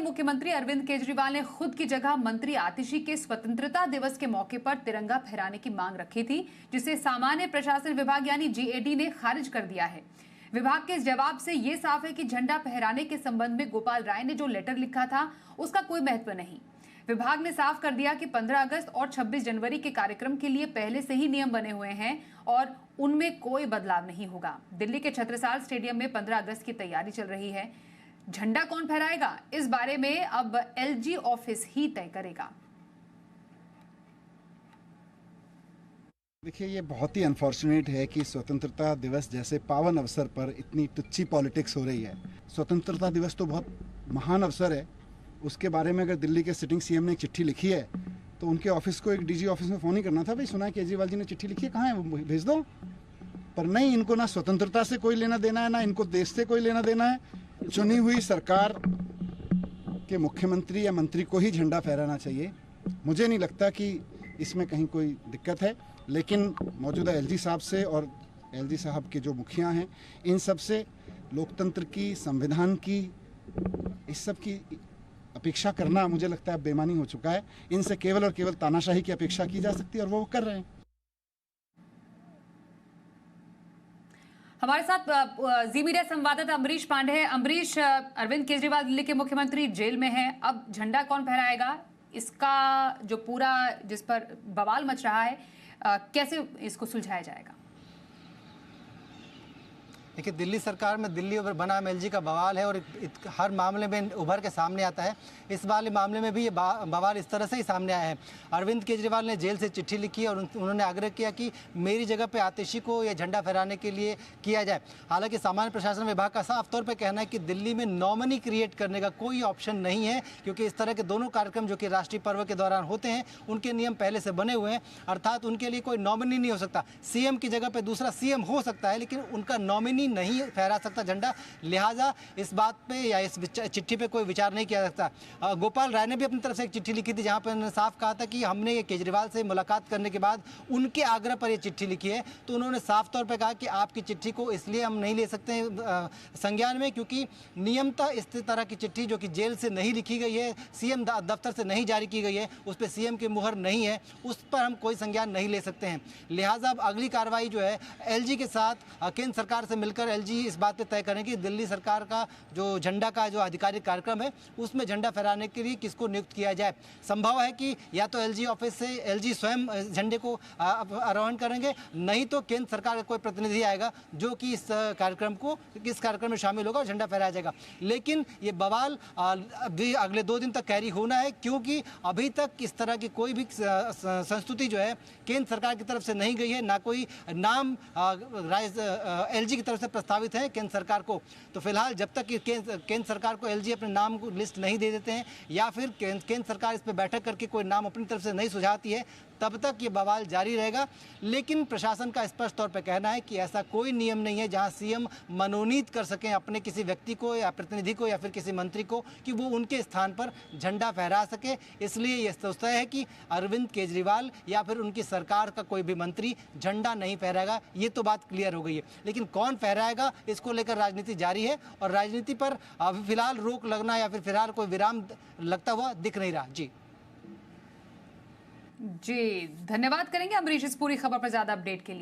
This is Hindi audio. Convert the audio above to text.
मुख्यमंत्री अरविंद केजरीवाल ने खुद की जगह मंत्री आतिशी के स्वतंत्रता दिवस के मौके पर तिरंगा फहराने की मांग रखी थी, जिसे सामान्य प्रशासन विभाग यानी जीएडी ने खारिज कर दिया है। विभाग के इस जवाब से ये साफ है कि झंडा फहराने के संबंध में गोपाल राय ने जो लेटर लिखा था उसका कोई महत्व नहीं। विभाग ने साफ कर दिया कि 15 अगस्त और 26 जनवरी के कार्यक्रम के लिए पहले से ही नियम बने हुए हैं और उनमें कोई बदलाव नहीं होगा। दिल्ली के छत्रसाल स्टेडियम में 15 अगस्त की तैयारी चल रही है। झंडा कौन फहराएगा, इस बारे में अब एलजी ऑफिस ही तय करेगा। देखिए, ये बहुत ही अनफॉर्चुनेट है कि स्वतंत्रता दिवस जैसे पावन अवसर पर इतनी टुच्ची पॉलिटिक्स हो रही है। स्वतंत्रता दिवस तो बहुत महान अवसर है, उसके बारे में अगर दिल्ली के सिटिंग सीएम ने एक चिट्ठी लिखी है तो उनके ऑफिस को एक डीजी ऑफिस में फ़ोन ही करना था, भाई सुना है केजरीवाल जी ने चिट्ठी लिखी है, कहाँ है वो, भेज दो। पर नहीं, इनको ना स्वतंत्रता से कोई लेना देना है, ना इनको देश से कोई लेना देना है। चुनी हुई सरकार के मुख्यमंत्री या मंत्री को ही झंडा फहराना चाहिए। मुझे नहीं लगता कि इसमें कहीं कोई दिक्कत है, लेकिन मौजूदा एलजी साहब से और एलजी साहब के जो मुखिया हैं, इन सब से लोकतंत्र की, संविधान की, इस सब की अपेक्षा करना मुझे लगता है बेईमानी हो चुका है। इनसे केवल और केवल तानाशाही की अपेक्षा की जा सकती है और वो कर रहे हैं। हमारे साथ जी मीडिया संवाददाता अमरीश पांडे है। अमरीश, अरविंद केजरीवाल दिल्ली के मुख्यमंत्री जेल में हैं, अब झंडा कौन फहराएगा, इसका जो पूरा जिस पर बवाल मच रहा है, कैसे इसको सुलझाया जाएगा? देखिए, दिल्ली सरकार में दिल्ली बनाम एलजी का बवाल है और हर मामले में उभर के सामने आता है। इस वाले मामले में भी ये बवाल इस तरह से ही सामने आया है। अरविंद केजरीवाल ने जेल से चिट्ठी लिखी और उन्होंने आग्रह किया कि मेरी जगह पे आतिशी को ये झंडा फहराने के लिए किया जाए। हालांकि सामान्य प्रशासन विभाग का साफ तौर पर कहना है कि दिल्ली में नॉमिनी क्रिएट करने का कोई ऑप्शन नहीं है, क्योंकि इस तरह के दोनों कार्यक्रम जो कि राष्ट्रीय पर्व के दौरान होते हैं उनके नियम पहले से बने हुए हैं, अर्थात उनके लिए कोई नॉमिनी नहीं हो सकता। सीएम की जगह पर दूसरा सीएम हो सकता है, लेकिन उनका नॉमिनी नहीं फहरा सकता झंडा। लिहाजा इस बात पे या इस चिट्ठी पे कोई विचार नहीं किया सकता। गोपाल राय ने भी अपनी तरफ से एक चिट्ठी लिखी थी, जहां पर उन्होंने साफ कहा था कि हमने ये केजरीवाल से मुलाकात करने के बाद उनके आग्रह पर ये चिट्ठी लिखी है। तो उन्होंने साफ तौर पर कहा कि आपकी चिट्ठी को इसलिए हम नहीं ले सकते हैं संज्ञान में, क्योंकि नियमतः इस तरह की चिट्ठी जो कि जेल से नहीं लिखी गई है, सीएम दफ्तर से नहीं जारी की गई है, उस पर सीएम की मुहर नहीं है, उस पर हम कोई संज्ञान नहीं ले सकते हैं। लिहाजा अब अगली कार्रवाई जो है एलजी के साथ केंद्र सरकार से मिलकर एलजी इस बात पे तय करें कि दिल्ली सरकार का जो झंडा का जो आधिकारिक कार्यक्रम है उसमें झंडा फहराने के लिए किसको नियुक्त किया जाए। संभव है कि या तो एलजी ऑफिस से एलजी स्वयं झंडे को आरोहण करेंगे, नहीं तो केंद्र सरकार का कोई प्रतिनिधि आएगा जो कि इस कार्यक्रम में शामिल होगा और झंडा फहराया जाएगा। लेकिन ये बवाल अभी अगले 2 दिन तक कैरी होना है, क्योंकि अभी तक इस तरह की कोई भी संस्तुति जो है केंद्र सरकार की तरफ से नहीं गई है, ना कोई नाम एलजी की तरफ से प्रस्तावित है केंद्र सरकार को। तो फिलहाल जब तक केंद्र सरकार को एलजी अपने नाम को लिस्ट नहीं दे देते हैं या फिर केंद्र सरकार इस पर बैठक करके कोई नाम अपनी तरफ से नहीं सुझाती है, तब तक ये बवाल जारी रहेगा। लेकिन प्रशासन का स्पष्ट तौर पर कहना है कि ऐसा कोई नियम नहीं है जहां सीएम मनोनीत कर सकें अपने किसी व्यक्ति को या प्रतिनिधि को या फिर किसी मंत्री को कि वो उनके स्थान पर झंडा फहरा सके। इसलिए ये सोचता है कि अरविंद केजरीवाल या फिर उनकी सरकार का कोई भी मंत्री झंडा नहीं फहराएगा। ये तो बात क्लियर हो गई है, लेकिन कौन फहराएगा इसको लेकर राजनीति जारी है और राजनीति पर अभी फिलहाल रोक लगना या फिर फिलहाल कोई विराम लगता हुआ दिख नहीं रहा। जी, धन्यवाद करेंगे अमरीश इस पूरी खबर पर ज्यादा अपडेट के लिए।